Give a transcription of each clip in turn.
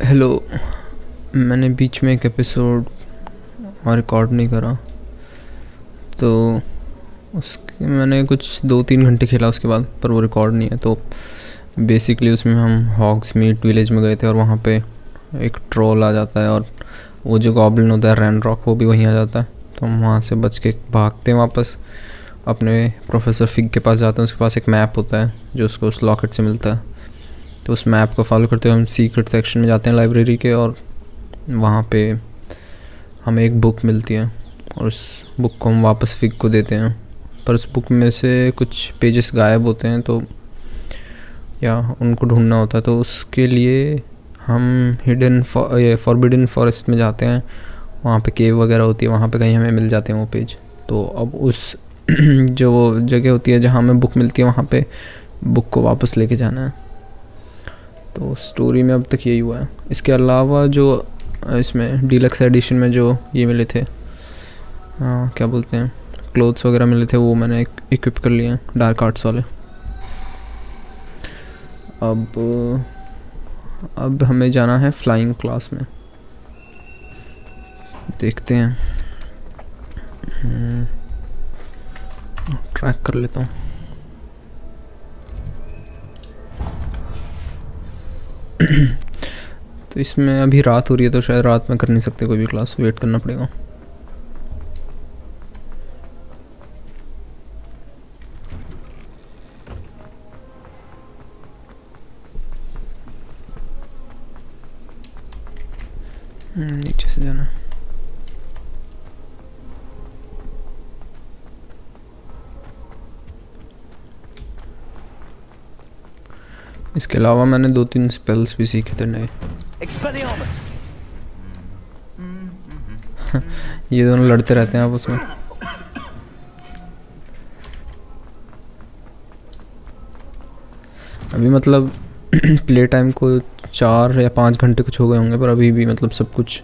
Hello. मैंने बीच में एक एपिसोड रिकॉर्ड नहीं करा, तो उसके मैंने कुछ 2-3 घंटे खेला उसके बाद, पर वो रिकॉर्ड नहीं है। तो बेसिकली उसमें हम हॉग्स मीट विलेज में गए थे और वहाँ पे एक ट्रोल आ जाता है और वो जो गॉब्लिन होता है रैन रॉक, वो भी वहीं आ जाता है। तो हम वहाँ से बच के भागते हैं वापस, अपने प्रोफेसर फिग के पास जाते हैं। उसके पास एक मैप होता है जो उसको उस लॉकेट से मिलता है। तो उस मैप को फॉलो करते हुए हम सीक्रेट सेक्शन में जाते हैं लाइब्रेरी के, और वहाँ पे हमें एक बुक मिलती है और उस बुक को हम वापस फिग को देते हैं। पर उस बुक में से कुछ पेजेस गायब होते हैं, तो या उनको ढूंढना होता है। तो उसके लिए हम फॉरबिडन फॉरेस्ट में जाते हैं। वहाँ पे केव वगैरह होती है, वहाँ पे कहीं हमें मिल जाते हैं वो पेज। तो अब उस जो वो जगह होती है जहाँ हमें बुक मिलती है, वहाँ पे बुक को वापस लेके जाना है। तो स्टोरी में अब तक यही हुआ है। इसके अलावा जो इसमें डीलक्स एडिशन में जो ये मिले थे, क्या बोलते हैं, क्लोथ्स वगैरह मिले थे, वो मैंने इक्विप कर लिए हैं, डार्क आर्ट्स वाले। अब हमें जाना है फ्लाइंग क्लास में। देखते हैं, ट्रैक कर लेता हूँ। तो इसमें अभी रात हो रही है, तो शायद रात में कर नहीं सकते कोई भी क्लास, वेट करना पड़ेगा। नीचे से जाना है। इसके अलावा मैंने 2-3 स्पेल्स भी सीखे थे नए। ये दोनों लड़ते रहते हैं आपस में। अभी मतलब प्ले टाइम को 4 या 5 घंटे कुछ हो गए होंगे, पर अभी भी मतलब सब कुछ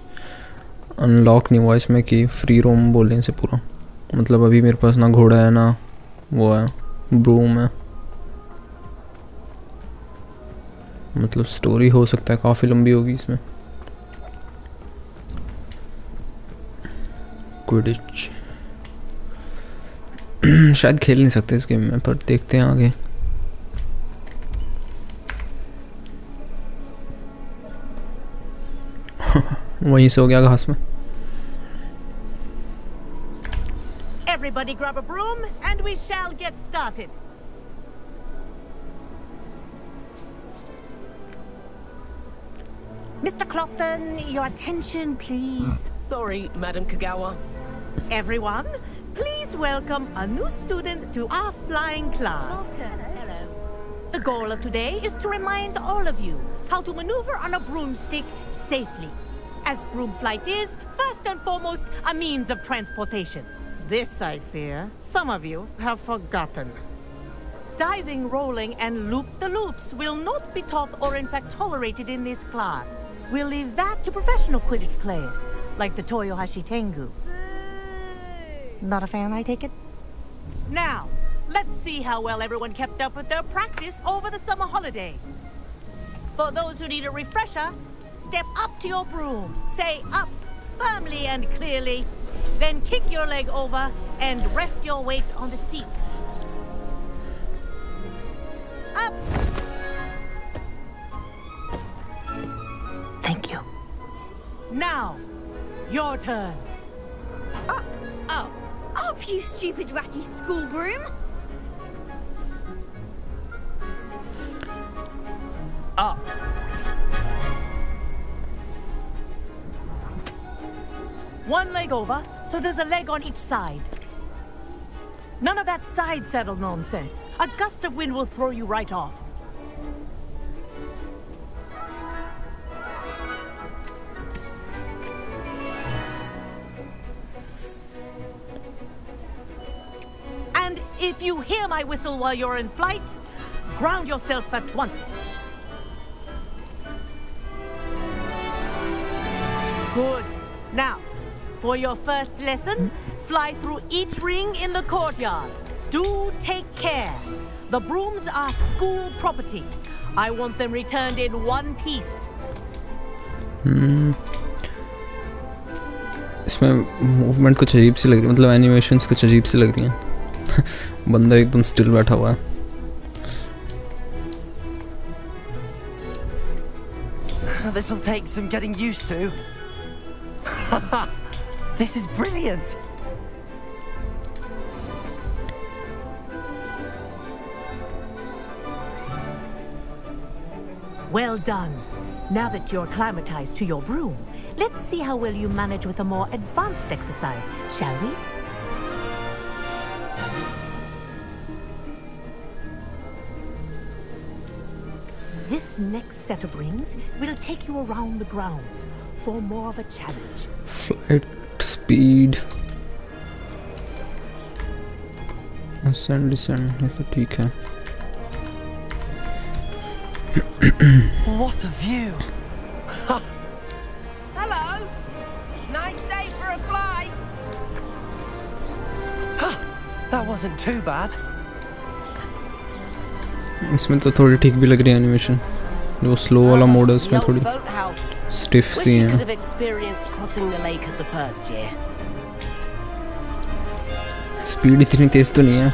अनलॉक नहीं हुआ इसमें कि फ्री रोम बोलें इसे पूरा। मतलब अभी मेरे पास ना घोड़ा है, ना वो है ब्रूम है। मतलब स्टोरी हो सकता है काफ़ी लंबी होगी इसमें। क्विडिच शायद खेल नहीं सकते इस गेम में, पर देखते हैं आगे। वहीं से हो गया घास में। Everybody grab a broom and we shall get started. Mr. Clockton, your attention, please. Sorry, Madam Kagawa. Everyone, please welcome a new student to our flying class. Hello. The goal of today is to remind all of you how to maneuver on a broomstick safely, as broom flight is, first and foremost, a means of transportation. This, I fear, some of you have forgotten. Diving, rolling, and loop-the-loops will not be taught or in fact tolerated in this class. We'll leave that to professional Quidditch players, like the Toyohashi Tengu. Not a fan, I take it? Now, let's see how well everyone kept up with their practice over the summer holidays. For those who need a refresher, step up to your broom, say up firmly and clearly, then kick your leg over and rest your weight on the seat. Up! Thank you. Now, your turn. Up, you stupid ratty school broom! Up. One leg over, so there's a leg on each side. None of that side saddle nonsense. A gust of wind will throw you right off. And if you hear my whistle while you're in flight, ground yourself at once. Good. Now, for your first lesson, fly through each ring in the courtyard. Do take care. The brooms are school property. I want them returned in one piece. इसमें movement कुछ अजीब सी लग रही है, मतलब animations कुछ अजीब सी लग रही हैं। बंदा एकदम स्टिल बैठा हुआ है। This'll take some getting used to. This is brilliant. Well done. Now that you're acclimatized to your broom, let's see how well you manage with a more advanced exercise, shall we? This next set of rings will take you around the grounds for more of a challenge. Flight speed. Ascend, descend. ये तो ठीक है। What a view! Hello. Nice day for a flight. That wasn't too bad. इसमें तो थोड़ी ठीक भी लग रही है एनिमेशन। जो स्लो वाला मोड है उसमें थोड़ी स्टिफ सी है। स्पीड इतनी तेज तो नहीं है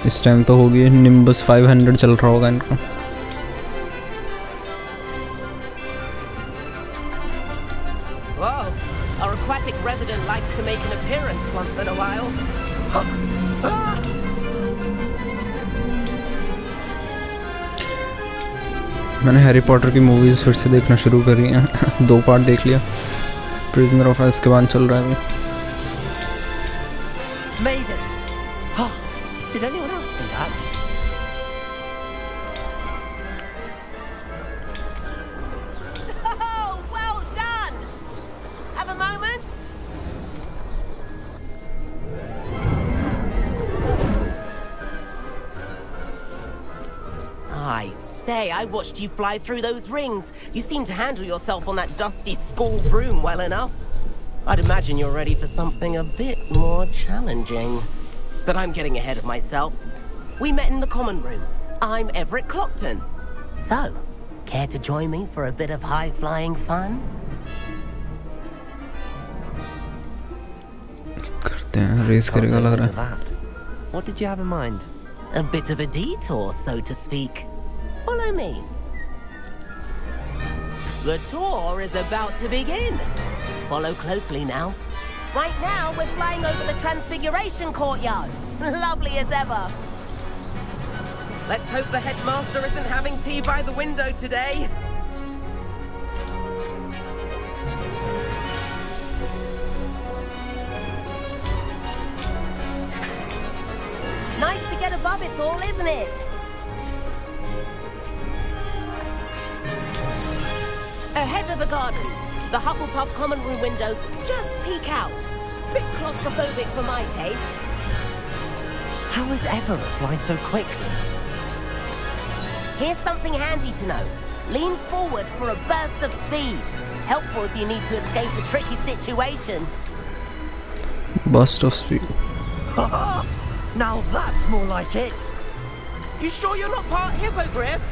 इस टाइम, तो होगी निम्बस 500 चल रहा होगा इनका। Wow, our aquatic resident likes to make an appearance once in a while. मैंने हैरी पॉटर की मूवीज़ फिर से देखना शुरू करी हैं। 2 पार्ट देख लिया। प्रिजनर ऑफ एज़्काबान चल रहा है अभी। Made it. Oh, did anyone else see that? Oh, well done. Have a moment. I say, I watched you fly through those rings. You seem to handle yourself on that dusty school broom well enough. I'd imagine you're ready for something a bit more challenging. But I'm getting ahead of myself. We met in the common room. I'm Everett Clopton. So, care to join me for a bit of high-flying fun? करते हैं, race करेगा लग रहा है। What did you have in mind? A bit of a detour, so to speak. Follow me. The tour is about to begin. Follow closely now. Right now, we're flying over the Transfiguration Courtyard. Lovely as ever. Let's hope the headmaster isn't having tea by the window today. Nice to get above it all, isn't it? Ahead of the gardens, the Hufflepuff common room windows just peek out. Bit claustrophobic for my taste. How is Everett flying so quickly? Here's something handy to know. Lean forward for a burst of speed. Helpful if you need to escape a tricky situation. Burst of speed. Now that's more like it. You sure you're not part hippogriff?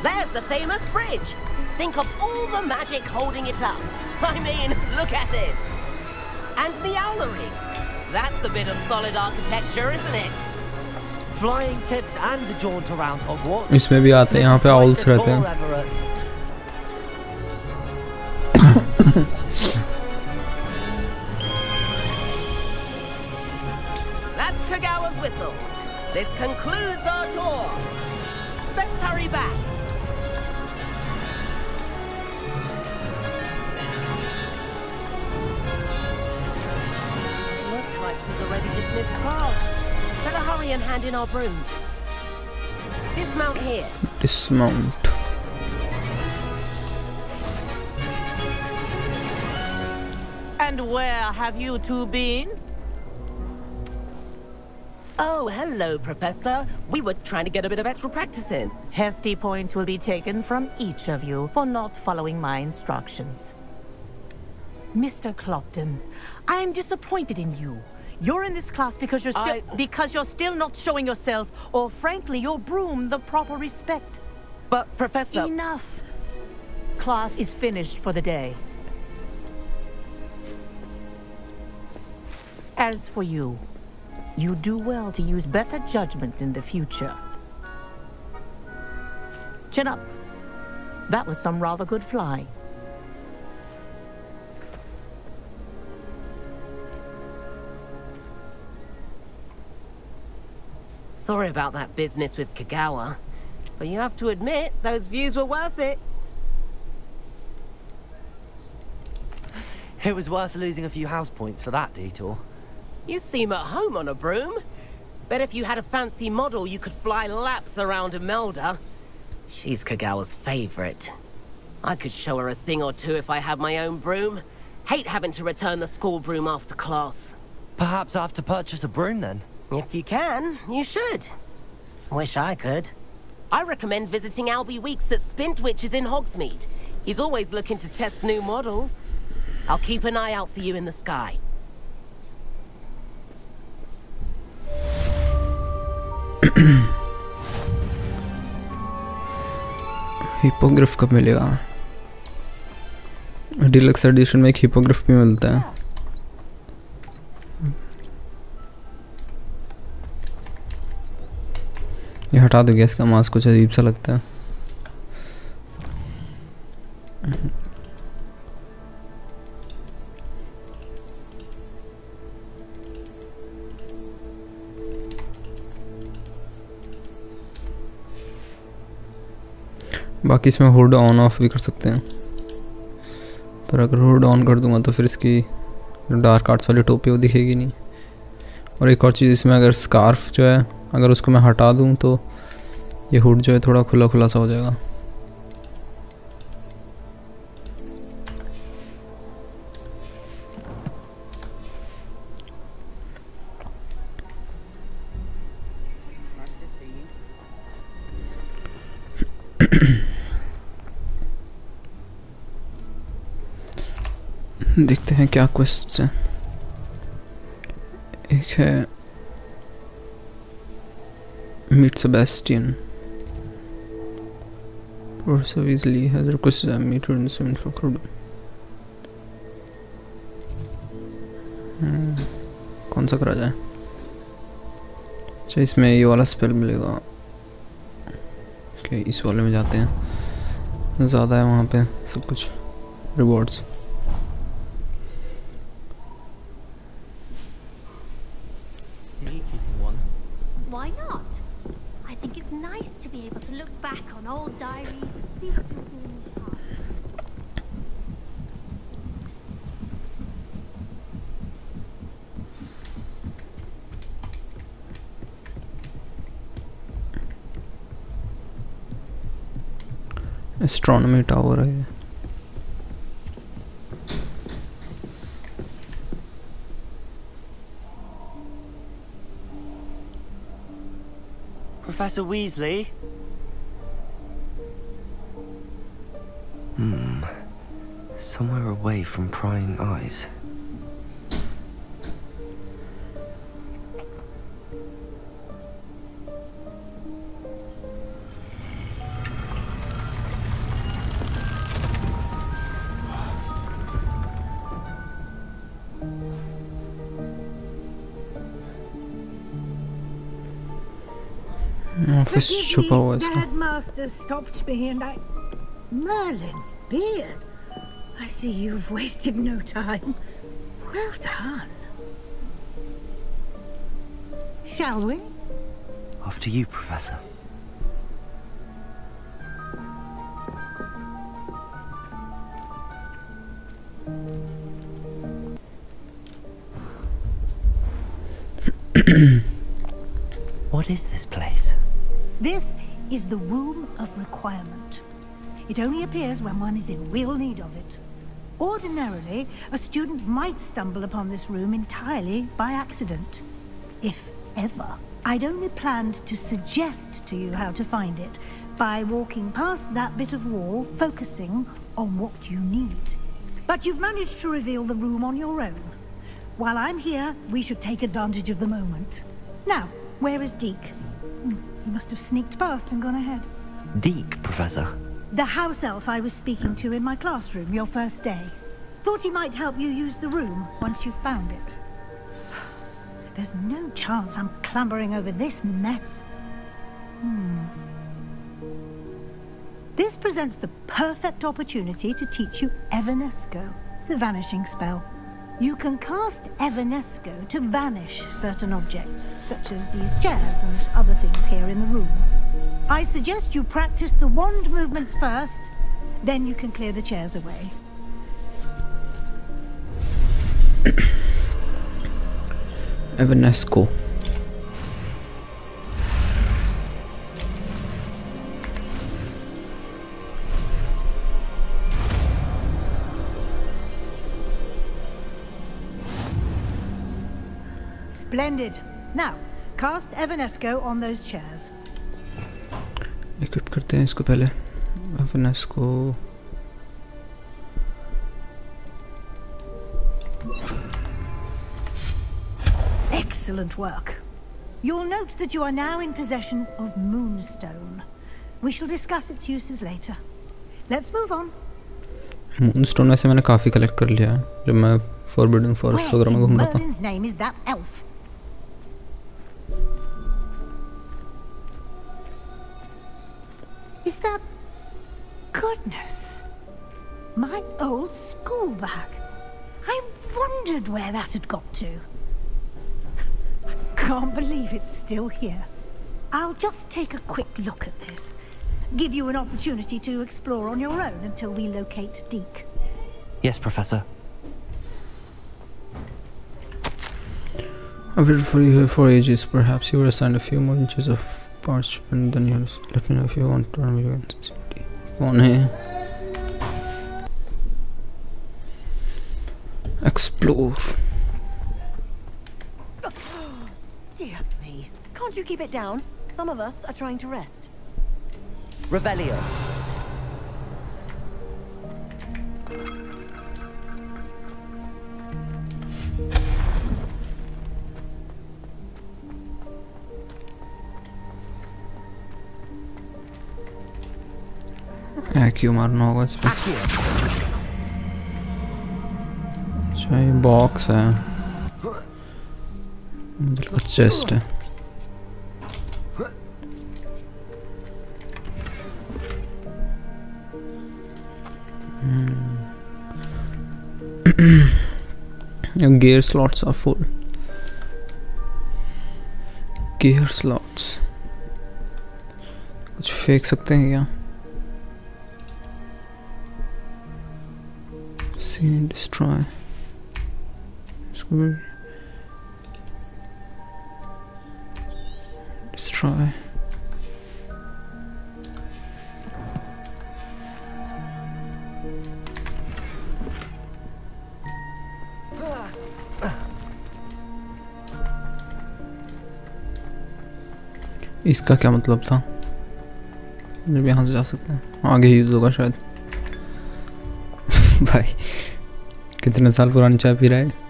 There's the famous bridge. Think of all the magic holding it up. I mean, look at it. And the owlery. That's a bit of solid architecture, isn't it? Flying tips and a jaunt around Hogwarts. इसमें भी आते हैं, यहाँ पे owls रहते हैं। That's Kagawa's whistle. This concludes our tour. Best hurry back. Looks like she's already dismissed class. Better hurry and hand in our brooms. Dismount here. Dismount. And where have you two been? Oh, hello, Professor. We were trying to get a bit of extra practice in. Hefty points will be taken from each of you for not following my instructions. Mr. Clopton, I am disappointed in you. You're in this class because you're still not showing yourself, or frankly, your broom the proper respect. But, Professor... Enough. Class is finished for the day. As for you, you do well to use better judgment in the future. Chin up. That was some rather good flying. Sorry about that business with Kagawa, but you have to admit, those views were worth it. It was worth losing a few house points for that detour. You seem at home on a broom. Bet if you had a fancy model, you could fly laps around Imelda. She's Kagawa's favorite. I could show her a thing or two if I had my own broom. Hate having to return the school broom after class. Perhaps I have to purchase a broom then? If you can, you should. Wish I could. I recommend visiting Albie Weeks at Spintwitches in Hogsmeade. He's always looking to test new models. I'll keep an eye out for you in the sky. Hippogriff कब मिलेगा? Deluxe addition में एक hippogriff भी मिलता है। ये हटा दो गैस का मास्क, कुछ अजीब सा लगता है। बाकी इसमें हुड ऑन ऑफ भी कर सकते हैं, पर अगर हुड ऑन कर दूंगा तो फिर इसकी डार्क आर्ट्स वाली टोपी वो दिखेगी नहीं। और एक और चीज़, इसमें अगर स्कार्फ जो है अगर उसको मैं हटा दूं तो ये हुड जो है थोड़ा खुला खुला सा हो जाएगा। देखते हैं क्या क्वेश्चन है। एक है meet Sebastian. Professor Weasley has requested a meter in the central corridor. कौन सा करा जाए? अच्छा, इसमें ये वाला स्पेल मिलेगा। ओके, इस वाले में जाते हैं। ज़्यादा है वहाँ पे सब कुछ rewards. Why not? I think it's nice to be able to look back on old diaries, see what you've seen in the past. Astronomy tower है। Professor Weasley? Somewhere away from prying eyes. Office छुपा हुआ है इसका। Headmaster stopped me and I... Merlin's beard. I see you've wasted no time. Well done. Shall we? After you, Professor. What is this place? This is the Room of Requirement. It only appears when one is in real need of it. Ordinarily, a student might stumble upon this room entirely by accident. If ever. I'd only planned to suggest to you how to find it by walking past that bit of wall, focusing on what you need. But you've managed to reveal the room on your own. While I'm here, we should take advantage of the moment. Now, where is Deke? He must have sneaked past and gone ahead. Deke, Professor. The house elf I was speaking to in my classroom your first day. Thought he might help you use the room once you found it. There's no chance I'm clambering over this mess. This presents the perfect opportunity to teach you Evanesco, the vanishing spell. You can cast Evanesco to vanish certain objects, such as these chairs and other things here in the room. I suggest you practice the wand movements first, then you can clear the chairs away. Evanesco. Splendid. Now, cast Evanesco on those chairs. Equip करते हैं इसको पहले. Evanesco. Excellent work. You'll note that you are now in possession of Moonstone. We shall discuss its uses later. Let's move on. Moonstone वैसे मैंने काफी collect कर लिया है जब मैं Forbidden Forest वगैरह में घूम रहा था. Merlin's name is that elf? Is that... Goodness. My old school bag. I wondered where that had got to. I can't believe it's still here. I'll just take a quick look at this. Give you an opportunity to explore on your own until we locate Deke. Yes, Professor. I've waited for you here for ages. Perhaps you were assigned a few more inches of parchment than yours. Let me know if you want to run me against city. कौन है? Explore. Dear me. Can't you keep it down? Some of us are trying to rest. Revelio. क्यों मारना होगा इस पे? अच्छा ये box है, मतलब चेस्ट है. Your gear slots are full. Gear slots. कुछ फेंक सकते हैं क्या? See, destroy. Destroy. इसका क्या मतलब था? जब यहाँ से जा सकते हैं, आगे यूज होगा शायद. भाई कितने साल पुरानी चाय पी रहा है.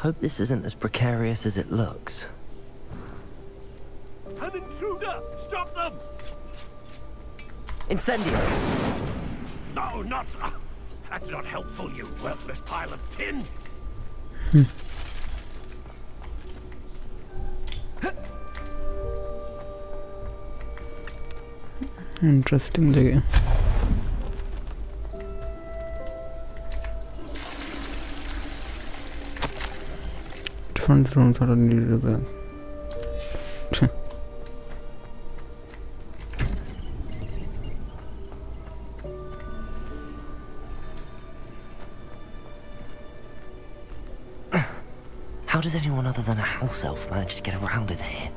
Hope this isn't as precarious as it looks. An intruder! Stop them! Incendio! No, not... that's not helpful, you worthless pile of tin! Interesting जगह. Different rooms are needed there. How does anyone other than a house elf manage to get around in here?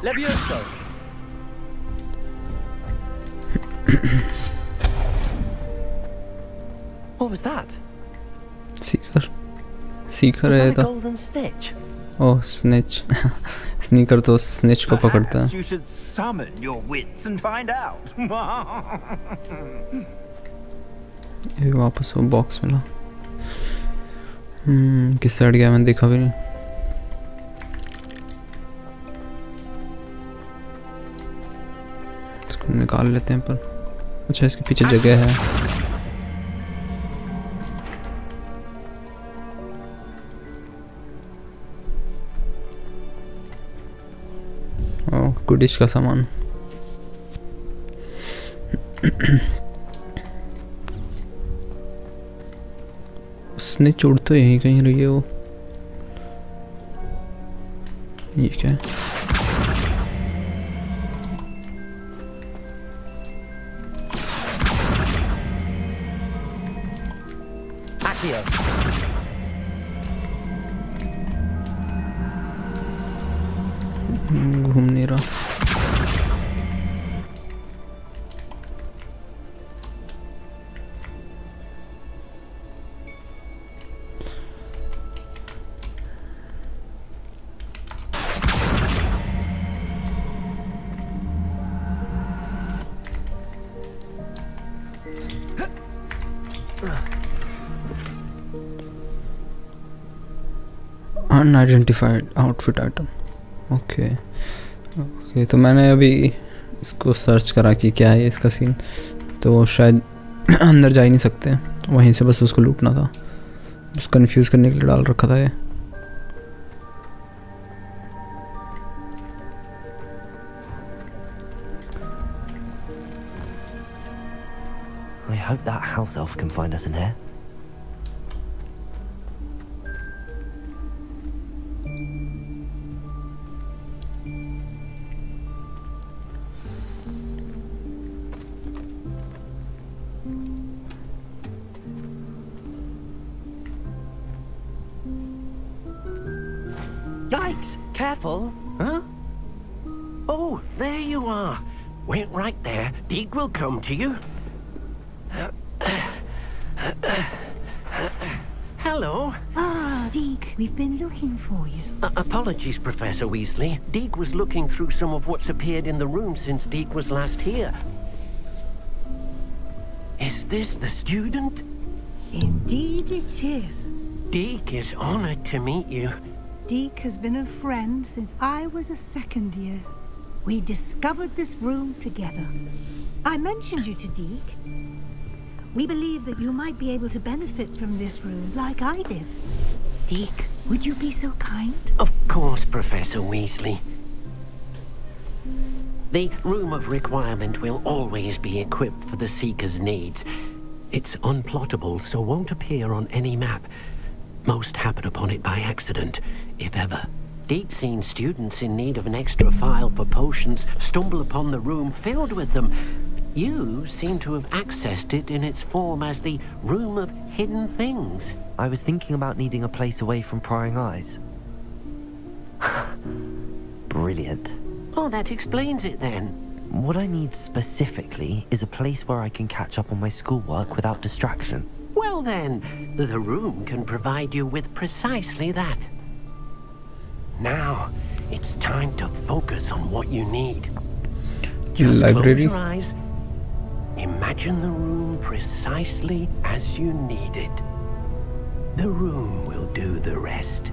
Levioso! What was that? Seeker. Sikar Was है that a तो golden snitch? ओह snatch sneaker तो snatch को पकड़ता Perhaps है. you should summon your wits and find out. ये वापस वो box मिला. किस साइड गया मैंने देखा भी नहीं. इसको निकाल लेते हैं पर अच्छा इसके पीछे जगह है. ओह कुडिश का सामान. उसने चोट तो यहीं कहीं रही है वो. ये क्या है? घूम नहीं रहा. Unidentified outfit item. Okay okay तो मैंने अभी इसको सर्च करा कि क्या है इसका सीन. तो शायद अंदर जा ही नहीं सकते, वहीं से बस उसको लूटना था. बस कंफ्यूज करने के लिए डाल रखा था ये. I hope that house elf can find us in here. Yikes! Careful! Huh? Oh, there you are. Wait right there. Deke will come to you. Hello. Ah, Deke, we've been looking for you. Apologies, Professor Weasley. Deke was looking through some of what's appeared in the room since Deke was last here. Is this the student? Indeed it is. Deke is honored to meet you. Deke has been a friend since I was a second year. We discovered this room together. I mentioned you to Deke. We believe that you might be able to benefit from this room like I did. Deke, would you be so kind? Of course, Professor Weasley. The Room of Requirement will always be equipped for the Seeker's needs. It's unplottable, so won't appear on any map. Most happen upon it by accident, if ever. Deep-seen students in need of an extra file for potions stumble upon the room filled with them. You seem to have accessed it in its form as the Room of Hidden Things. I was thinking about needing a place away from prying eyes. Brilliant. Oh, that explains it then. What I need specifically is a place where I can catch up on my schoolwork without distraction. Well then, the room can provide you with precisely that. Now, it's time to focus on what you need. Just Library. close your eyes. Imagine the room precisely as you need it. The room will do the rest.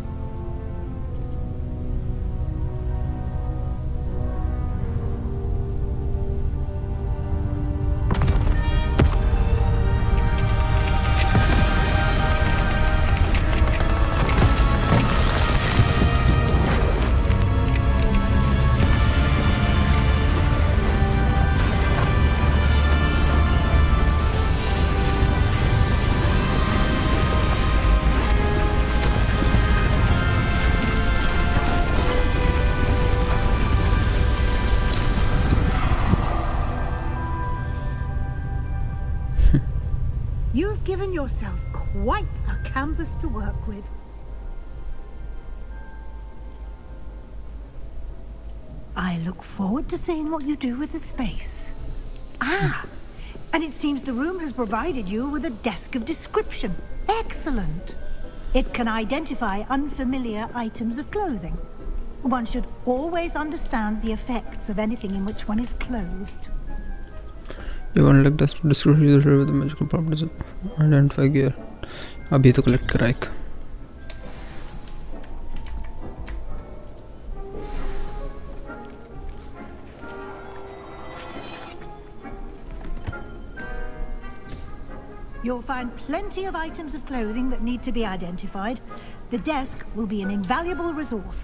You've given yourself quite a canvas to work with. I look forward to seeing what you do with the space. Ah, and it seems the room has provided you with a desk of description. Excellent. It can identify unfamiliar items of clothing. One should always understand the effects of anything in which one is clothed. You want like this to describe user with the magical properties of identify gear. अभी तो collect करा एक. You'll find plenty of items of clothing that need to be identified. The desk will be an invaluable resource.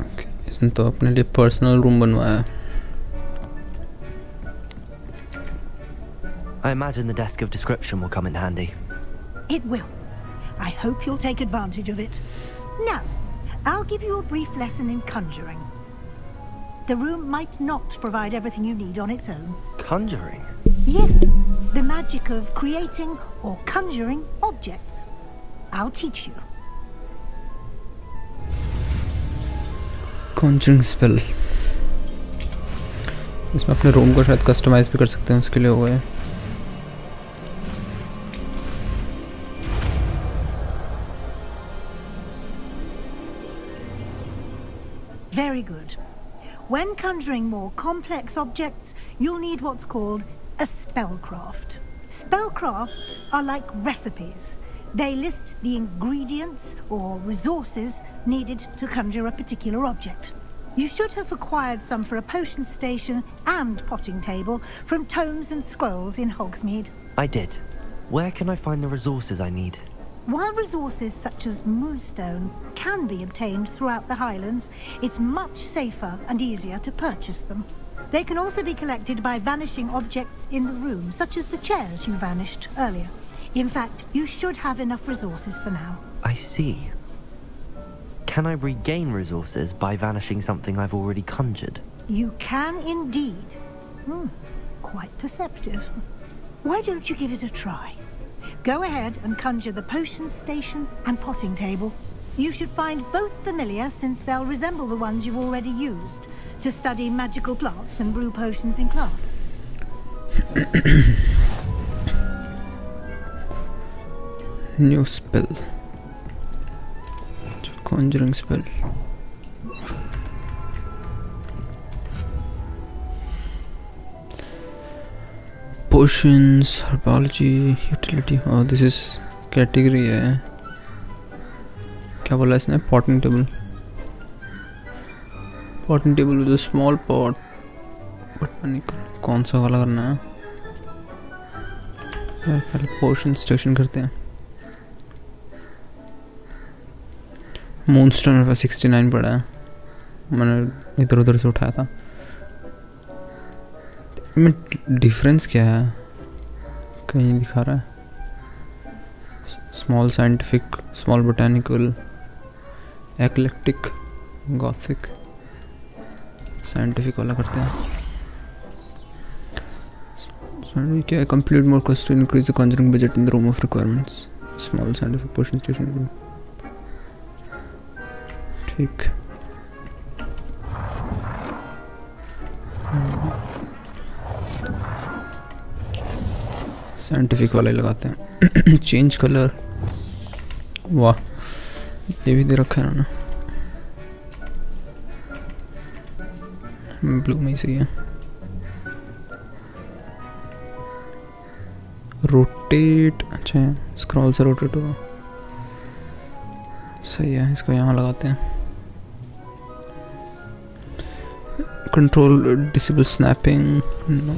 Okay, इसने तो अपने लिए personal room बनवाया. I imagine the desk of description will come in handy. It will. I hope you'll take advantage of it. Now, I'll give you a brief lesson in conjuring. The room might not provide everything you need on its own. Conjuring? Yes, the magic of creating or conjuring objects. I'll teach you. Conjuring spell. इसमें अपने room को शायद customise भी कर सकते हैं, उसके लिए हो गए. Very good. When conjuring more complex objects, you'll need what's called a spellcraft. Spellcrafts are like recipes. They list the ingredients or resources needed to conjure a particular object. You should have acquired some for a potion station and potting table from tomes and scrolls in Hogsmeade. I did. Where can I find the resources I need? While resources such as moonstone can be obtained throughout the Highlands, it's much safer and easier to purchase them. They can also be collected by vanishing objects in the room, such as the chairs you vanished earlier. In fact, you should have enough resources for now. I see. Can I regain resources by vanishing something I've already conjured? You can indeed. Quite perceptive. Why don't you give it a try? Go ahead and conjure the potion station and potting table. You should find both familiar, since they'll resemble the ones you've already used to study magical plants and brew potions in class. New spell. Conjuring spell. Potions, herbology, utility. Oh, this is category है. क्या बोला इसने? Potting table. Potting table with a small pot. पता नहीं कौन सा वाला करना है. पहले potion station करते हैं. मूनस्टोन मेरे पास 69 पड़ा है. मैंने इधर उधर से उठाया था. में डिफरेंस क्या है? कहीं दिखा रहा है small scientific, small botanical, eclectic, gothic. Scientific वाला करते हैं. क्या है? Complete more cost to increase the conjuring budget in the room of requirements. Small scientific potion station. ठीक. साइंटिफिक वाले लगाते हैं. Change colour. वाह, ये भी दे रखा है ना. ब्लू में ही सही है. रोटेट. अच्छा है, स्क्रॉल से रोटेट होगा. सही है, इसको यहाँ लगाते हैं. Control disable snapping. No.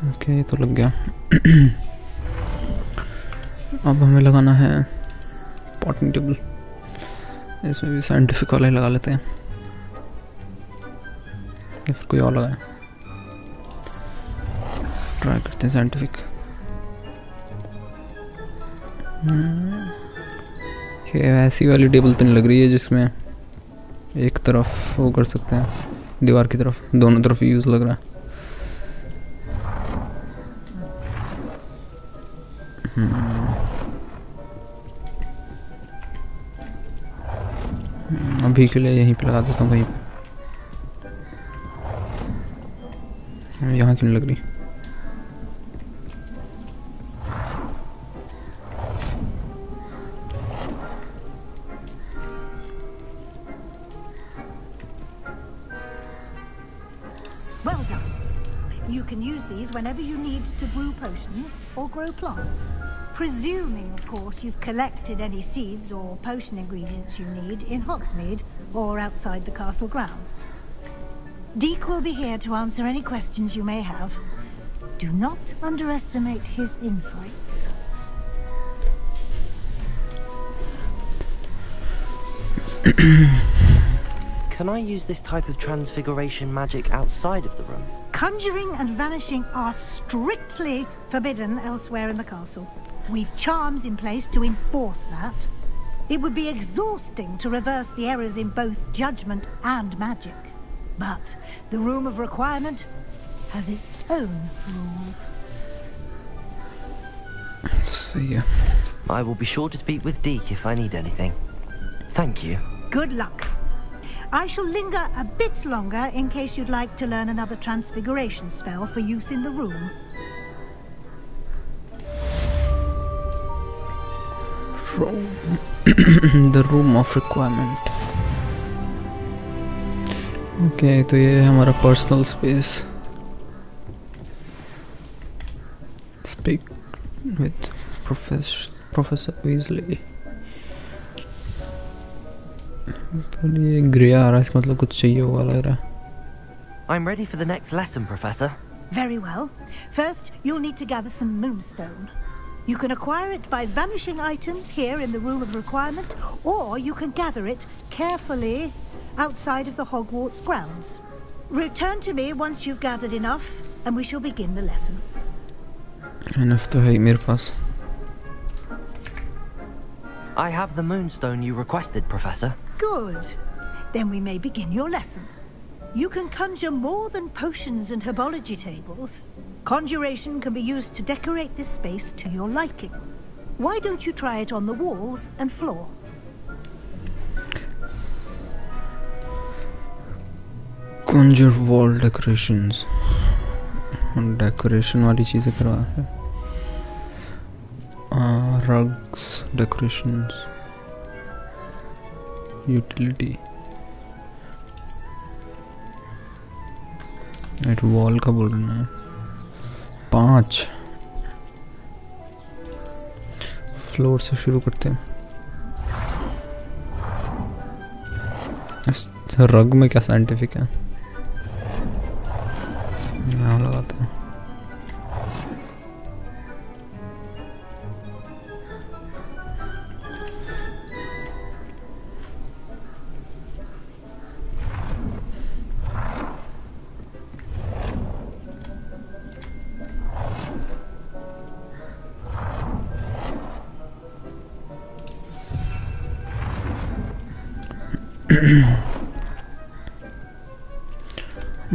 Okay, तो लग गया. अब हमें लगाना है पॉटिंग टेबल. इसमें भी साइंटिफिक वाला ही लगा लेते हैं, या फिर कोई और लगाए. ट्राई करते हैं साइंटिफिक. ये ऐसी वाली टेबल तो नहीं लग रही है जिसमें एक तरफ वो कर सकते हैं, दीवार की तरफ. दोनों तरफ यूज़ लग रहा है. अभी के लिए यहीं पे लगा देता हूँ कहीं पे. यहाँ क्यों नहीं लग रही? Well done. You can use these whenever you need to brew potions or grow plants. Presuming, of course, you've collected any seeds or potion ingredients you need in Hogsmeade or outside the castle grounds. Deek will be here to answer any questions you may have. Do not underestimate his insights. Can I use this type of transfiguration magic outside of the room? Conjuring and vanishing are strictly forbidden elsewhere in the castle. We've charms in place to enforce that. It would be exhausting to reverse the errors in both judgment and magic. But the Room of Requirement has its own rules. So yeah. I will be sure to speak with Deek if I need anything. Thank you. Good luck. I shall linger a bit longer in case you'd like to learn another transfiguration spell for use in the room. The Room of Requirement. Okay, तो ये है हमारा personal space. Speak with Professor Weasley. पर ये grey आ रहा है, इसका मतलब कुछ चाहिए होगा लग रहा है. I'm ready for the next lesson, Professor. Very well. First, you'll need to gather some moonstone. You can acquire it by vanishing items here in the Room of Requirement, or you can gather it carefully outside of the Hogwarts grounds. Return to me once you've gathered enough, and we shall begin the lesson. Enough तो है मेरे पास. I have the moonstone you requested, Professor. Good. Then we may begin your lesson. You can conjure more than potions and herbology tables. Conjuration can be used to decorate this space to your liking. Why don't you try it on the walls and floor? Conjure wall decorations. Decoration वाली चीज़ें करवा है. Rugs decorations. Utility. At wall का बोल रहे हैं. 5 floor से शुरू करते हैं. इस रग में क्या साइंटिफिक है? यहाँ लगाता हूँ.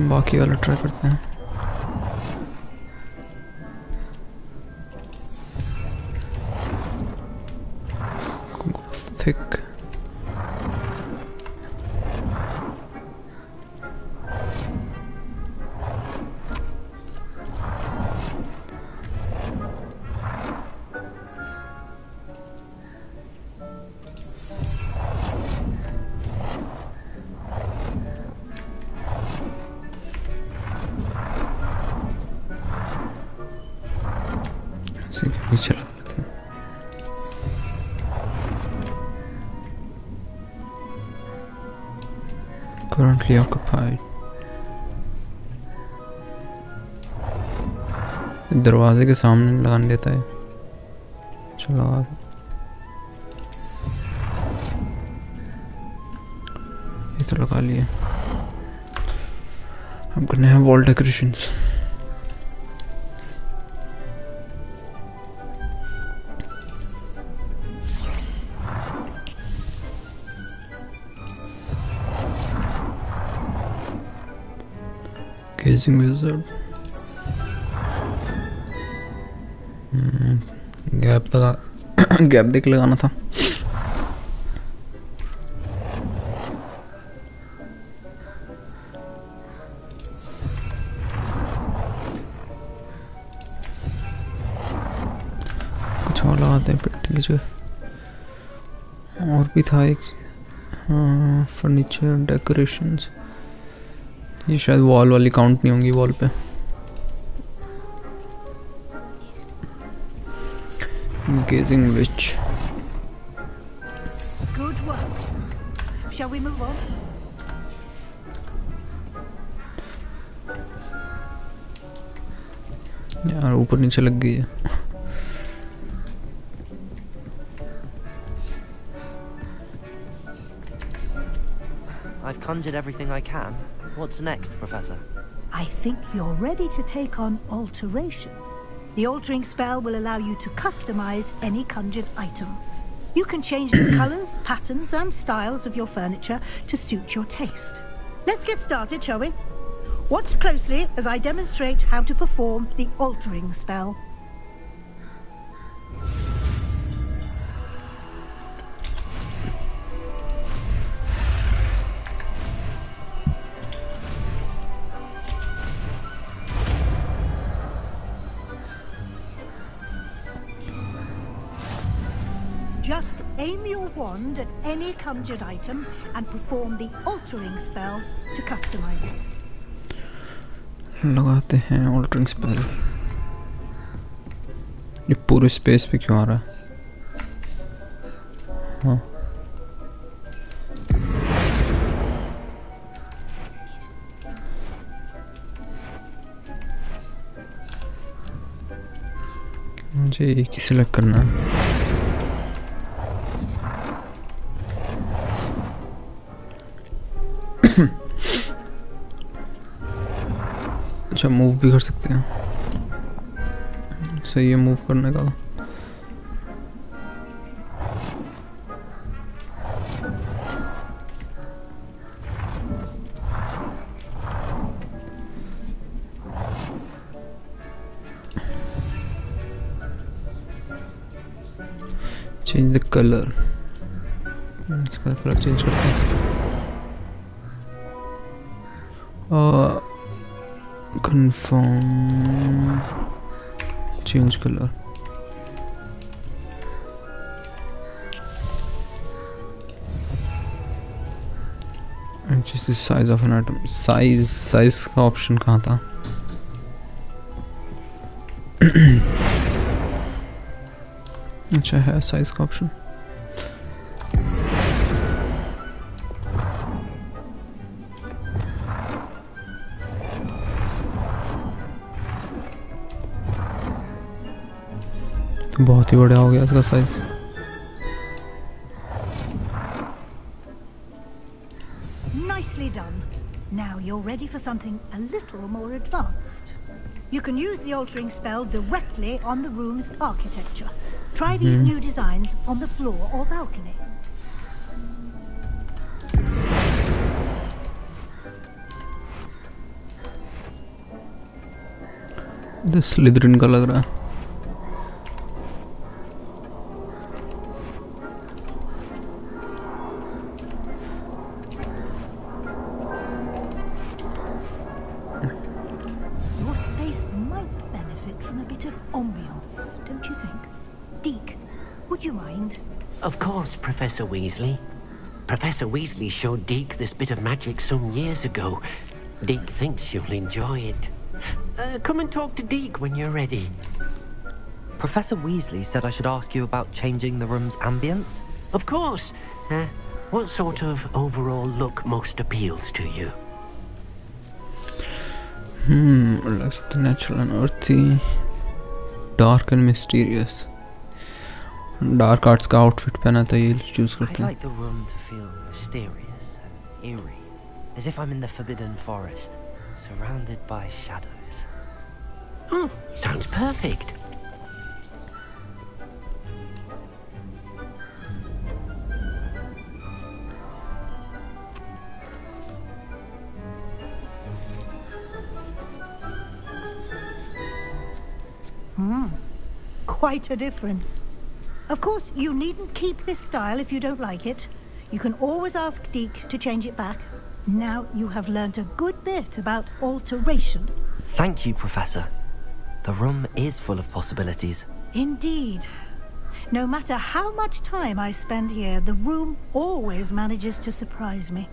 बाकी वाला ट्राई करते हैं. थिक पीछे लगा लेते हैं. Currently occupied. दरवाजे के सामने लगाने देता है. चलो ये तो लगा लिया. हम करने हैं wall decorations. Gazing wizard. Gap देख लगाना था. अच्छा लगाते हैं पेंटिंग की जगह। और भी था एक, फर्नीचर डेकोरेशंस, ये शायद वॉल वाली काउंट नहीं होंगी वॉल पे। Gazing which. Good work. Shall we move on? यार ऊपर नीचे लग गई है। I've conjured everything I can. What's next, Professor? I think you're ready to take on alteration. The altering spell will allow you to customize any conjured item. You can change the colors, patterns, and styles of your furniture to suit your taste. Let's get started, shall we? Watch closely as I demonstrate how to perform the altering spell. Just aim your wand at any conjured item and perform the altering spell to customize it. लगाते हैं altering spell. ये पूरे space पे क्यों आ रहा है? हाँ मुझे एक ही सिलेक्ट करना है। अच्छा मूव भी कर सकते हैं, सही है मूव करने का। चेंज द कलर, इसका कलर चेंज करते हैं। Confirm change color. And just the size of an atom. Size का ऑप्शन कहाँ था? अच्छा है साइज का ऑप्शन। बहुत ही बड़ा हो गया इसका size. Nicely done. Now you're ready for something a little more advanced. You can use the altering spell directly on the room's architecture. Try these new designs on the floor or balcony. The Slytherin का लग रहा है। Professor Weasley. Professor Weasley showed Deke this bit of magic some years ago. Deke thinks you'll enjoy it. Come and talk to Deke when you're ready. Professor Weasley said I should ask you about changing the room's ambience? Of course. What sort of overall look most appeals to you? Like something natural and earthy, dark and mysterious. Dark arts का outfit पहना था, ये choose करते हैं। I like the room to feel mysterious and eerie, as if I'm in the forbidden forest, surrounded by shadows. Sounds perfect. Quite a difference. Of course, you needn't keep this style if you don't like it. You can always ask Deke to change it back. Now you have learnt a good bit about alteration. Thank you, Professor. The room is full of possibilities. Indeed. No matter how much time I spend here, the room always manages to surprise me.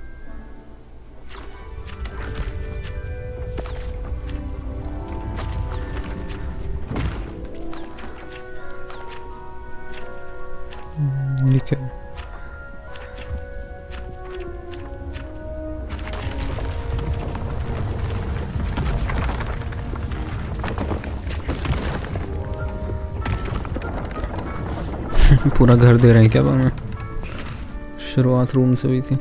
ये क्या है? पूरा घर दे रहे हैं क्या हमें? शुरुआत रूम से हुई थी.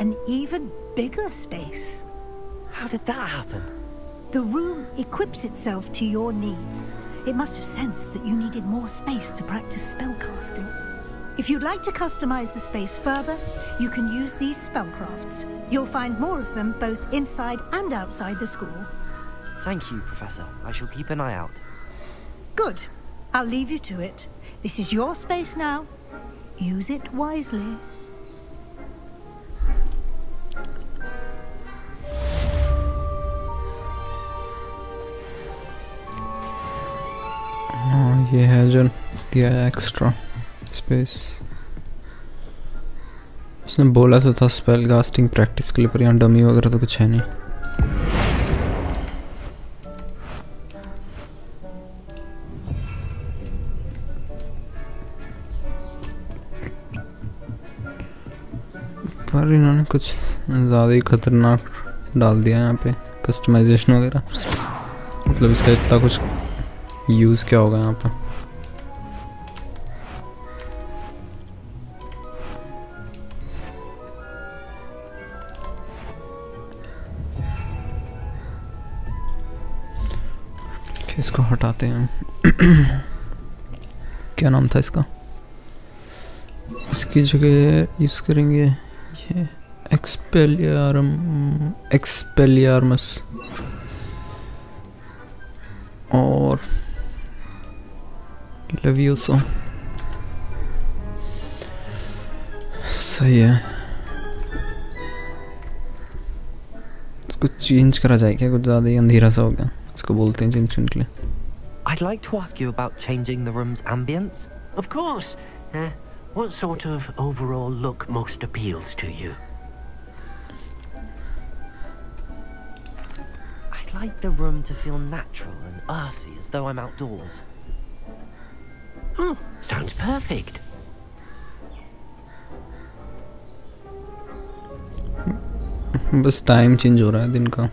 An even bigger space. How did that happen? The room equips itself to your needs. It must have sensed that you needed more space to practice spellcasting. If you'd like to customize the space further, you can use these spellcrafts. You'll find more of them both inside and outside the school. Thank you, Professor. I shall keep an eye out. Good. I'll leave you to it. This is your space now. Use it wisely. ये है जो दिया है extra space. उसने बोला तो था spell casting practice के लिए, पर यहाँ डमी वगैरह तो कुछ है नहीं. पर इन्होंने कुछ ज़्यादा ही खतरनाक डाल दिया है यहाँ पे कस्टमाइजेशन वगैरह. मतलब इसका इतना कुछ यूज़ क्या होगा यहाँ पे. इसको हटाते हैं. क्या नाम था इसका? इसकी जगह यूज़ करेंगे ये एक्सपेलियार्मस और लेवियोसो. सही है. इसको चेंज करा जाए क्या? कुछ ज़्यादा ही अंधेरा सा हो गया. इसको बोलते हैं instantly. I'd like to ask you about changing the room's ambience. Of course. What sort of overall look most appeals to you? I'd like the room to feel natural and earthy, as though I'm outdoors. Oh, sounds perfect. बस time change हो रहा है दिन का.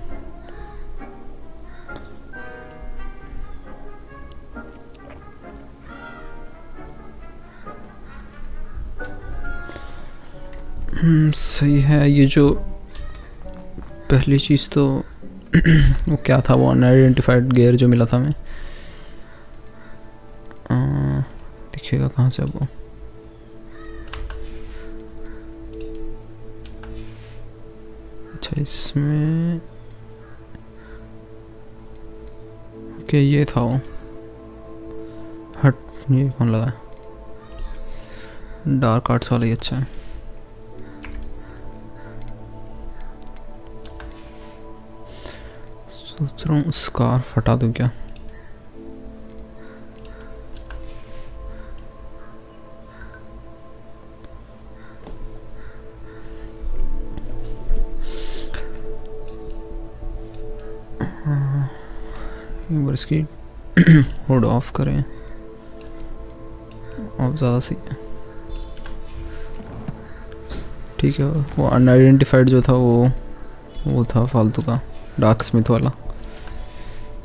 सही है. ये जो पहली चीज़ तो वो क्या था, वो अनआइडेंटिफाइड गेयर जो मिला था हमें. दिखेगा कहाँ से अब वो? अच्छा इसमें ओके ये था वो. हट, ये कौन लगा? डार्क आर्ट्स वाला ही अच्छा है. सोच रहा हूँ स्कार्फ हटा दूँ क्या? एक बार इसकी हुड ऑफ करें. अब ज़्यादा सही है. ठीक है. वो अनआइडेंटिफाइड जो था वो था फालतू का, डार्क स्मिथ वाला.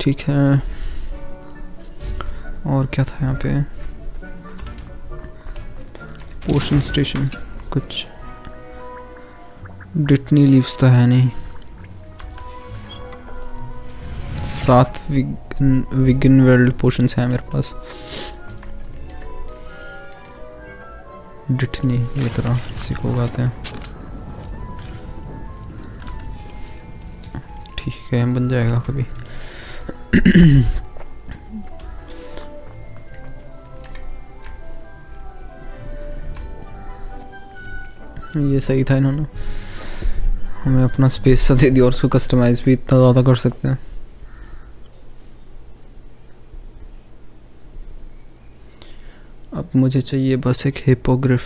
ठीक है. और क्या था यहाँ पे? पोशन स्टेशन. कुछ डिटनी लीव्स तो है नहीं. 7 विगन वर्ल्ड पोशंस हैं मेरे पास. डिटनी ये तरह इसी को उगाते हैं. ठीक है, बन जाएगा कभी. ये सही था. इन्होंने हमें अपना स्पेस सा दे दिया और उसको कस्टमाइज भी इतना ज़्यादा कर सकते हैं. अब मुझे चाहिए बस एक hippogriff.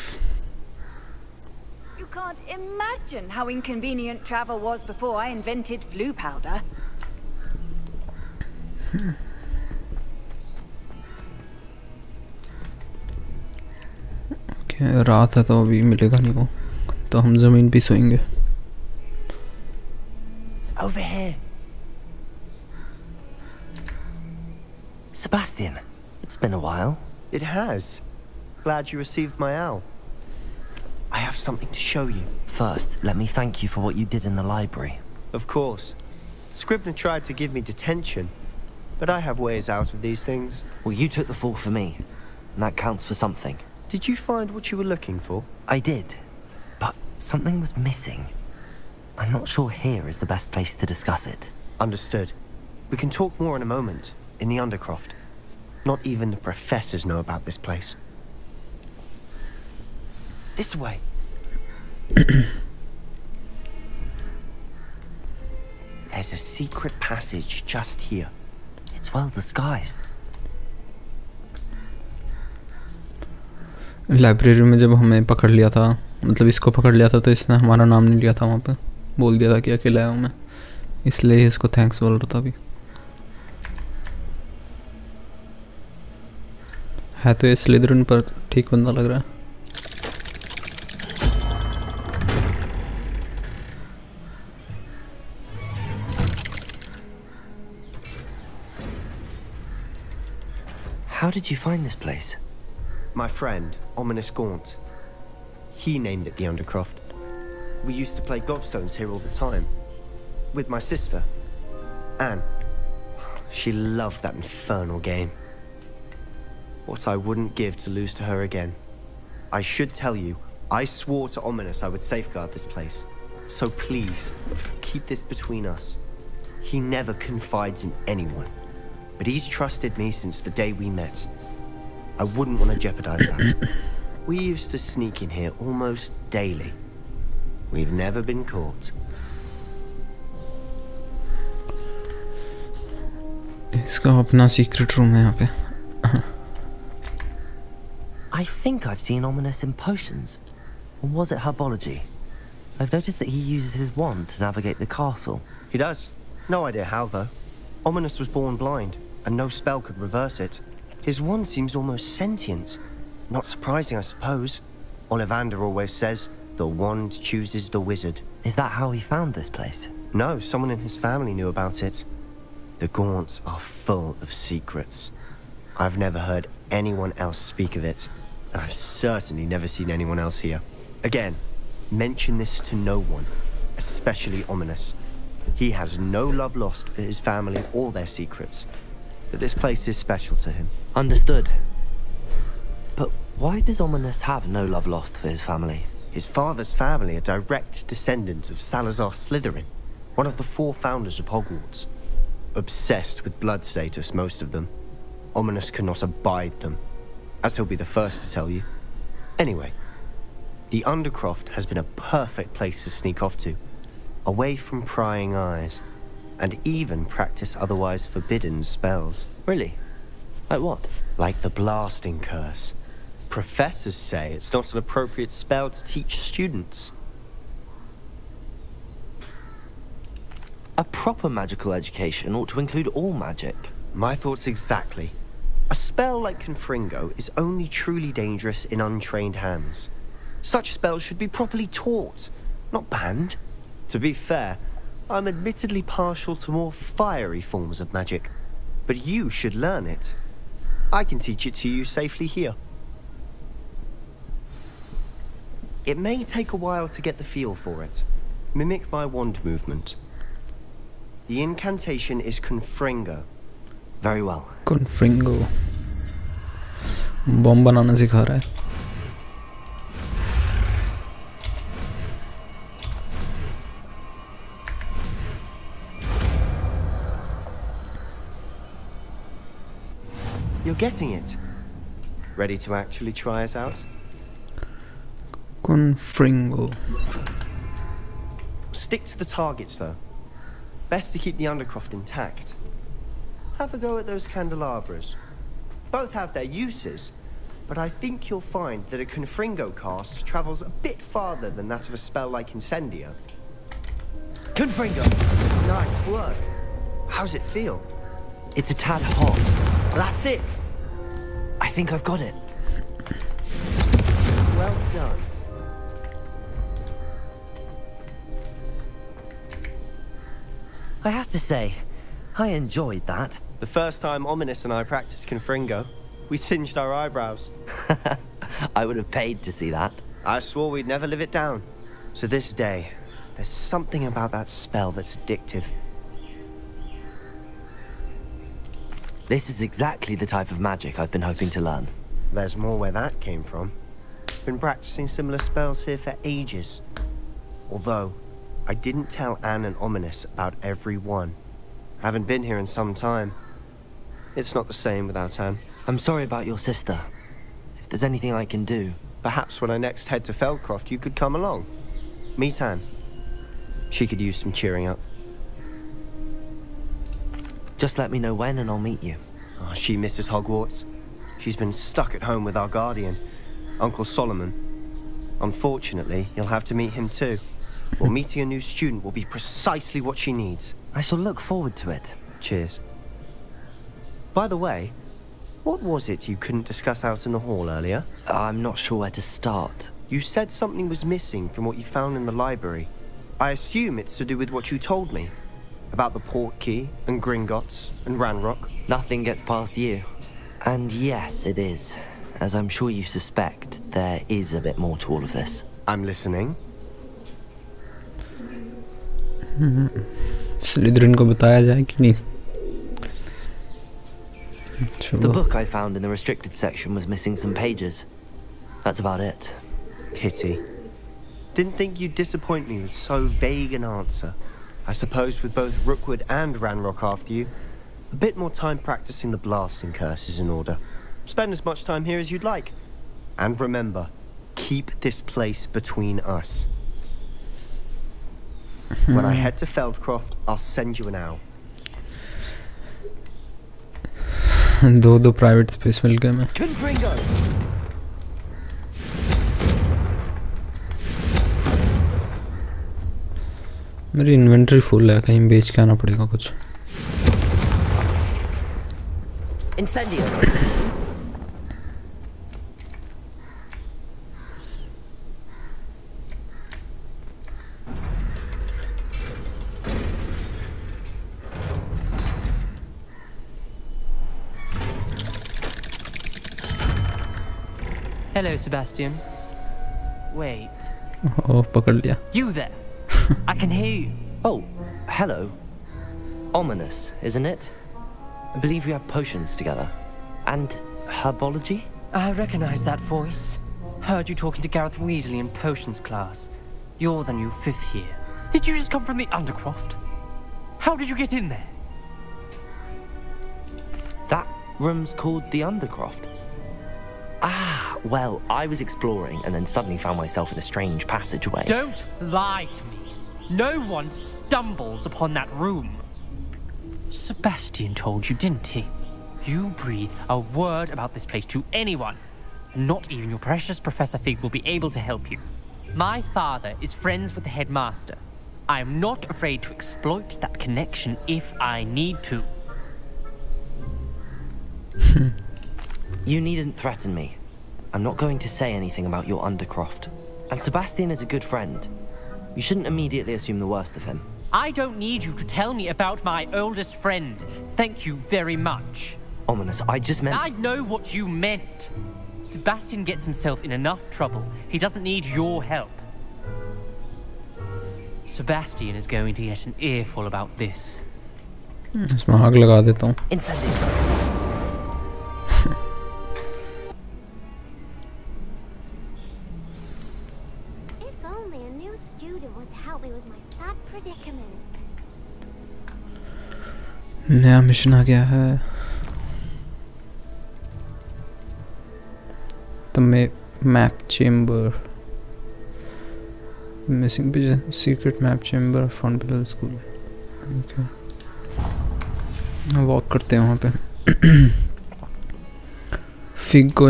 You can't imagine how inconvenient travel was before I invented flu powder. क्या रात है तो अभी मिलेगा नहीं वो, तो हम ज़मीन पे सोएंगे. Over here. Sebastian, it's been a while. It has. Glad you received my owl. I have something to show you. First, let me thank you for what you did in the library. Of course. Scribner tried to give me detention, but I have ways out of these things. Well, you took the fall for me, and that counts for something. Did you find what you were looking for? I did, but something was missing. I'm not sure here is the best place to discuss it. Understood. We can talk more in a moment, in the Undercroft. Not even the professors know about this place. This way. There's a secret passage just here. It's well disguised. Library में जब हमें पकड़ लिया था, मतलब इसको पकड़ लिया था, तो इसने हमारा नाम नहीं लिया था वहाँ पे, बोल दिया था कि अकेला आया हूँ मैं, इसलिए इसको थैंक्स बोल रहा था. अभी है तो ये स्लिदरिन पर ठीक बंदा लग रहा है. How did you find this place? My friend, Ominous Gaunt. He named it the Undercroft. We used to play gobstones here all the time. With my sister, Anne. She loved that infernal game. What I wouldn't give to lose to her again. I should tell you, I swore to Ominous I would safeguard this place. So please, keep this between us. He never confides in anyone. But he's trusted me since the day we met. I wouldn't want to jeopardize that. We used to sneak in here almost daily. We've never been caught. इसका अपना secret room है यहाँ पे. I think I've seen Ominous in potions. Or was it herbology? I've noticed that he uses his wand to navigate the castle. He does. No idea how, though. Ominous was born blind, and no spell could reverse it. His wand seems almost sentient. Not surprising, I suppose. Ollivander always says, the wand chooses the wizard. Is that how he found this place? No, someone in his family knew about it. The Gaunts are full of secrets. I've never heard anyone else speak of it, and I've certainly never seen anyone else here. Again, mention this to no one, especially Ominous. He has no love lost for his family or their secrets, but this place is special to him. Understood. But why does Ominous have no love lost for his family? His father's family are direct descendants of Salazar Slytherin, one of the 4 founders of Hogwarts. Obsessed with blood status, most of them. Ominous cannot abide them, as he'll be the first to tell you. Anyway, the Undercroft has been a perfect place to sneak off to, away from prying eyes, and even practice otherwise forbidden spells. Really? Like what? Like the blasting curse. Professors say it's not an appropriate spell to teach students. A proper magical education ought to include all magic. My thoughts exactly. A spell like Confringo is only truly dangerous in untrained hands. Such spells should be properly taught, not banned. To be fair, I'm admittedly partial to more fiery forms of magic, but you should learn it. I can teach it to you safely here. It may take a while to get the feel for it. Mimic my wand movement. The incantation is Confringo. Very well. Confringo. Bomb बनाना सिखा रहा है. You're getting it. Ready to actually try it out? Confringo. Stick to the targets, though. Best to keep the Undercroft intact. Have a go at those candelabras. Both have their uses, but I think you'll find that a Confringo cast travels a bit farther than that of a spell like Incendio. Confringo! Nice work. How's it feel? It's a tad hot. That's it! I think I've got it. Well done. I have to say, I enjoyed that. The first time Ominous and I practiced Confringo, we singed our eyebrows. I would have paid to see that. I swore we'd never live it down. So this day, there's something about that spell that's addictive. This is exactly the type of magic I've been hoping to learn. There's more where that came from. Been practicing similar spells here for ages. Although, I didn't tell Anne and Ominous about every one. Haven't been here in some time. It's not the same without Anne. I'm sorry about your sister. If there's anything I can do... Perhaps when I next head to Feldcroft, you could come along. Meet Anne. She could use some cheering up. Just let me know when and I'll meet you. Oh, she misses Hogwarts. She's been stuck at home with our guardian, Uncle Solomon. Unfortunately, you'll have to meet him too. Well, meeting a new student will be precisely what she needs. I shall look forward to it. Cheers. By the way, what was it you couldn't discuss out in the hall earlier? I'm not sure where to start. You said something was missing from what you found in the library. I assume it's to do with what you told me. About the Portkey, and Gringotts, and Ranrock. Nothing gets past you. And yes, it is. As I'm sure you suspect, there is a bit more to all of this. I'm listening. Slytherin को बताया जाए कि नहीं? The book I found in the restricted section was missing some pages. That's about it. Pity. Didn't think you'd disappoint me with so vague an answer. I suppose with both Rookwood and Ranrock after you, a bit more time practicing the blasting curse is in order. Spend as much time here as you'd like. And remember, keep this place between us. When I head to Feldcroft, I'll send you an owl. दो private space मिल गए मैं. मेरी inventory full है, कहीं बेच के आना पड़ेगा कुछ. Incendio. Hello, Sebastian. Wait. Oh, पकड़ लिया. You there? I can hear you. Oh, hello. Ominous, isn't it? I believe we have potions together. And herbology? I recognize that voice. Heard you talking to Gareth Weasley in potions class. You're the new 5th year. Did you just come from the Undercroft? How did you get in there? That room's called the Undercroft. Ah, well, I was exploring and then suddenly found myself in a strange passageway. Don't lie to me. No one stumbles upon that room. Sebastian told you, didn't he? You breathe a word about this place to anyone, and not even your precious Professor Fig will be able to help you. My father is friends with the headmaster. I am not afraid to exploit that connection if I need to. You needn't threaten me. I'm not going to say anything about your Undercroft. And Sebastian is a good friend. You shouldn't immediately assume the worst of him. I don't need you to tell me about my oldest friend. Thank you very much. Ominous, I just meant... I know what you meant. Sebastian gets himself in enough trouble. He doesn't need your help. Sebastian is going to get an earful about this. इसमें आग लगा देता हूँ. Incendio. If only a new student would help me with my sad predicament. नया mission आ गया है. The map chamber. Missing pigeon. Secret map chamber found below the school. Okay. Walk करते हैं वहाँ पे. फिग को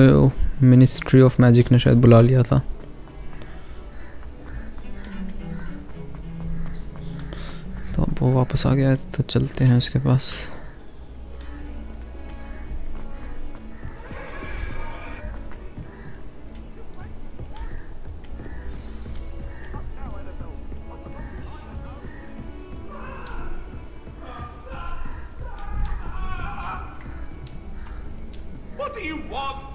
मिनिस्ट्री ऑफ मैजिक ने शायद बुला लिया था। तो अब वो वापस आ गया है, तो चलते हैं उसके पास। What do you want?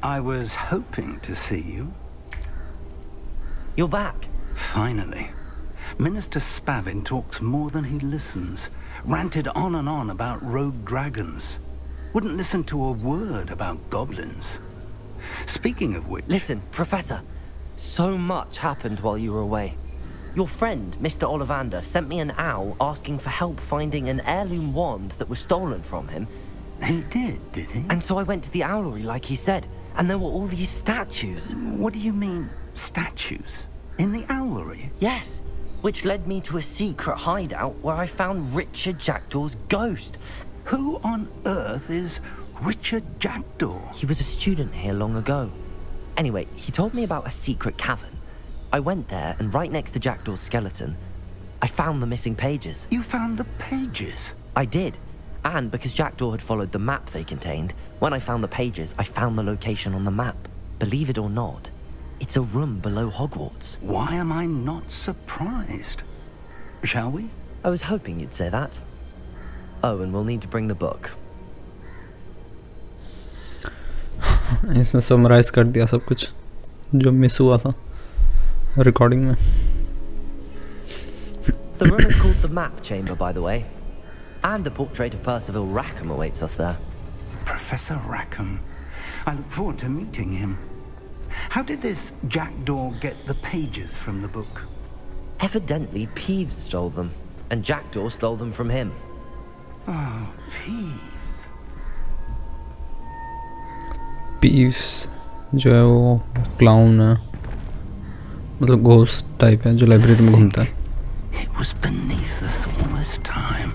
I was hoping to see you. You're back. Finally. Minister Spavin talks more than he listens. Ranted on and on about rogue dragons. Wouldn't listen to a word about goblins. Speaking of which... Listen, Professor. So much happened while you were away. Your friend, Mr. Ollivander, sent me an owl asking for help finding an heirloom wand that was stolen from him. He did he? And so I went to the owlery like he said, and there were all these statues. What do you mean, statues? In the owlery? Yes, which led me to a secret hideout where I found Richard Jackdaw's ghost. Who on earth is Richard Jackdaw? He was a student here long ago. Anyway, he told me about a secret cavern. I went there, and right next to Jackdaw's skeleton, I found the missing pages. You found the pages? I did. And because Jackdaw had followed the map they contained, when I found the pages, I found the location on the map. Believe it or not, it's a room below Hogwarts. Why am I not surprised? Shall we? I was hoping you'd say that. Oh, and we'll need to bring the book. इसने summarise कर दिया सब कुछ जो miss हुआ था recording में। The room is called the Map Chamber, by the way. And a portrait of Percival Rackham awaits us there. Professor Rackham. I look forward to meeting him. How did this Jackdaw get the pages from the book? Evidently, Peeves stole them, and Jackdaw stole them from him. Oh, Peeves. Peeves जो है वो clown है, मतलब ghost type है जो library में घूमता है। It was beneath us all this time.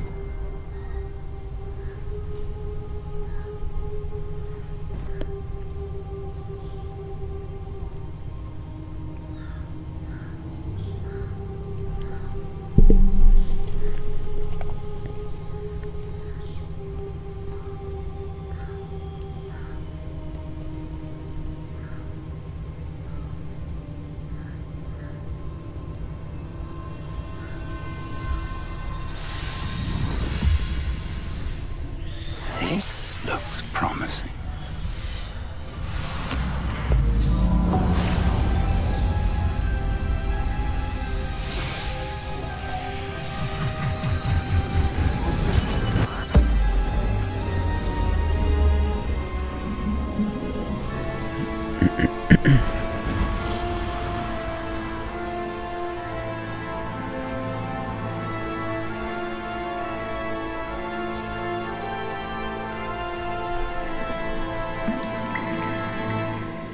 This looks promising.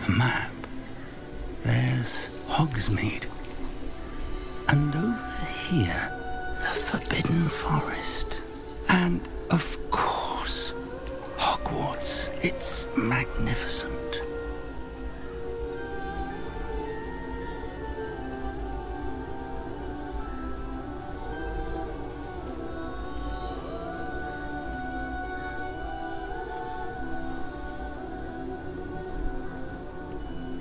A map. There's Hogsmeade. And over here, the Forbidden Forest. And, of course, Hogwarts. It's magnificent.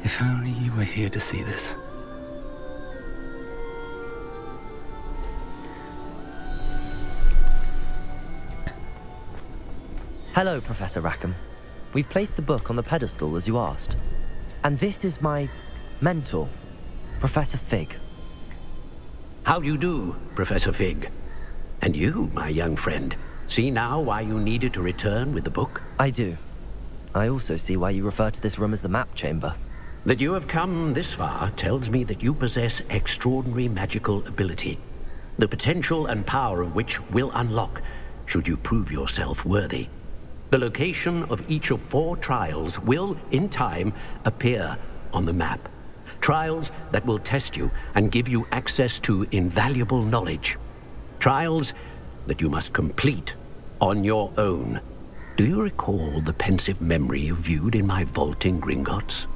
If only you were here to see this. Hello, Professor Rackham. We've placed the book on the pedestal as you asked. And this is my mentor, Professor Fig. How do you do, Professor Fig? And you, my young friend, see now why you needed to return with the book? I do. I also see why you refer to this room as the Map Chamber. That you have come this far tells me that you possess extraordinary magical ability, the potential and power of which will unlock, should you prove yourself worthy. The location of each of 4 trials will, in time, appear on the map. Trials that will test you and give you access to invaluable knowledge. Trials that you must complete on your own. Do you recall the pensive memory you viewed in my vault in Gringotts?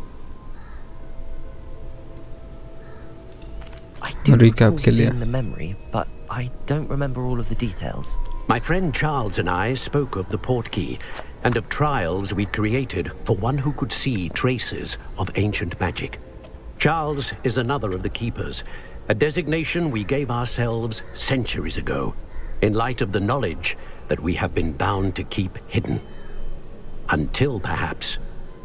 I do Recap recall के लिए. seeing the memory, but I don't remember all of the details. My friend Charles and I spoke of the portkey and of trials we'd created for one who could see traces of ancient magic. Charles is another of the Keepers, a designation we gave ourselves centuries ago, in light of the knowledge that we have been bound to keep hidden. Until perhaps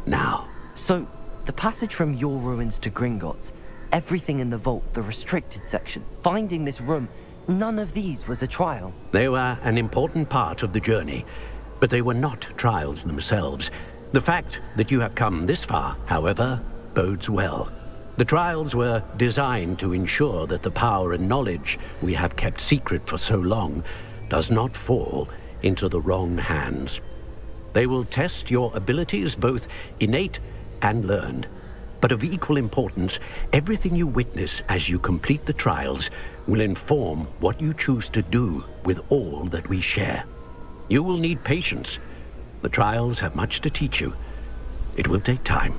now. So, the passage from your ruins to Gringotts, everything in the vault, the restricted section, finding this room, none of these was a trial. They were an important part of the journey, but they were not trials themselves. The fact that you have come this far, however, bodes well. The trials were designed to ensure that the power and knowledge we have kept secret for so long does not fall into the wrong hands. They will test your abilities, both innate and learned. But of equal importance, everything you witness as you complete the trials will inform what you choose to do with all that we share. You will need patience. The trials have much to teach you. It will take time.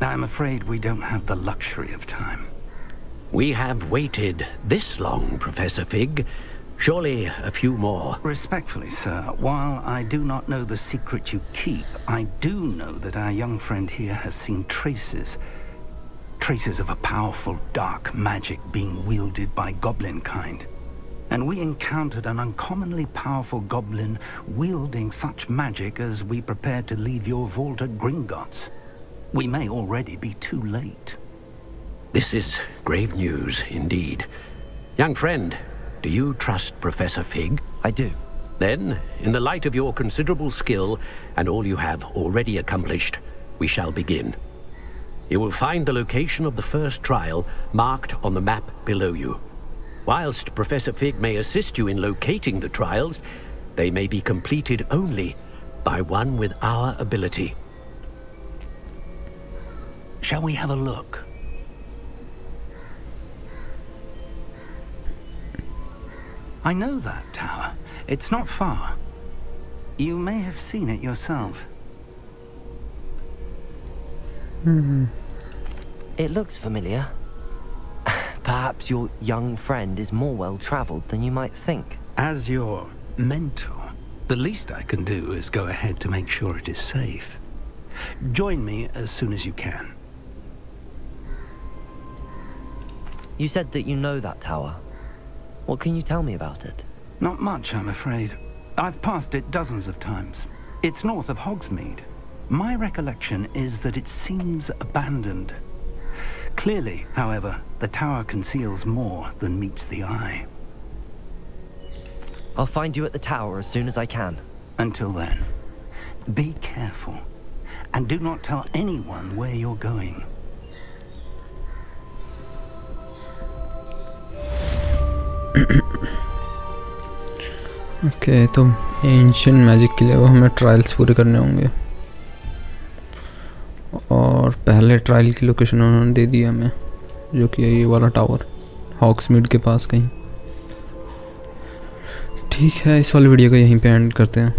I'm afraid we don't have the luxury of time. We have waited this long, Professor Fig. Surely a few more. Respectfully, sir, while I do not know the secret you keep, I do know that our young friend here has seen traces of a powerful dark magic being wielded by goblin kind. And we encountered an uncommonly powerful goblin wielding such magic as we prepared to leave your vault at Gringotts. We may already be too late. This is grave news indeed. Young friend, do you trust Professor Fig? I do. Then, in the light of your considerable skill and all you have already accomplished, we shall begin. You will find the location of the first trial marked on the map below you. Whilst Professor Fig may assist you in locating the trials, they may be completed only by one with our ability. Shall we have a look? I know that tower. It's not far. You may have seen it yourself. It looks familiar. Perhaps your young friend is more well-traveled than you might think. As your mentor, the least I can do is go ahead to make sure it is safe. Join me as soon as you can. You said that you know that tower. What can you tell me about it? Not much, I'm afraid. I've passed it dozens of times. It's north of Hogsmeade. My recollection is that it seems abandoned. Clearly, however, the tower conceals more than meets the eye. I'll find you at the tower as soon as I can. Until then, be careful, and do not tell anyone where you're going. Okay तो ancient magic के लिए वो हमें trials पूरे करने होंगे और पहले ट्रायल की लोकेशन उन्होंने दे दी हमें, जो कि है ये वाला टावर हॉग्समीड के पास कहीं। ठीक है, इस वाली वीडियो को यहीं पे एंड करते हैं।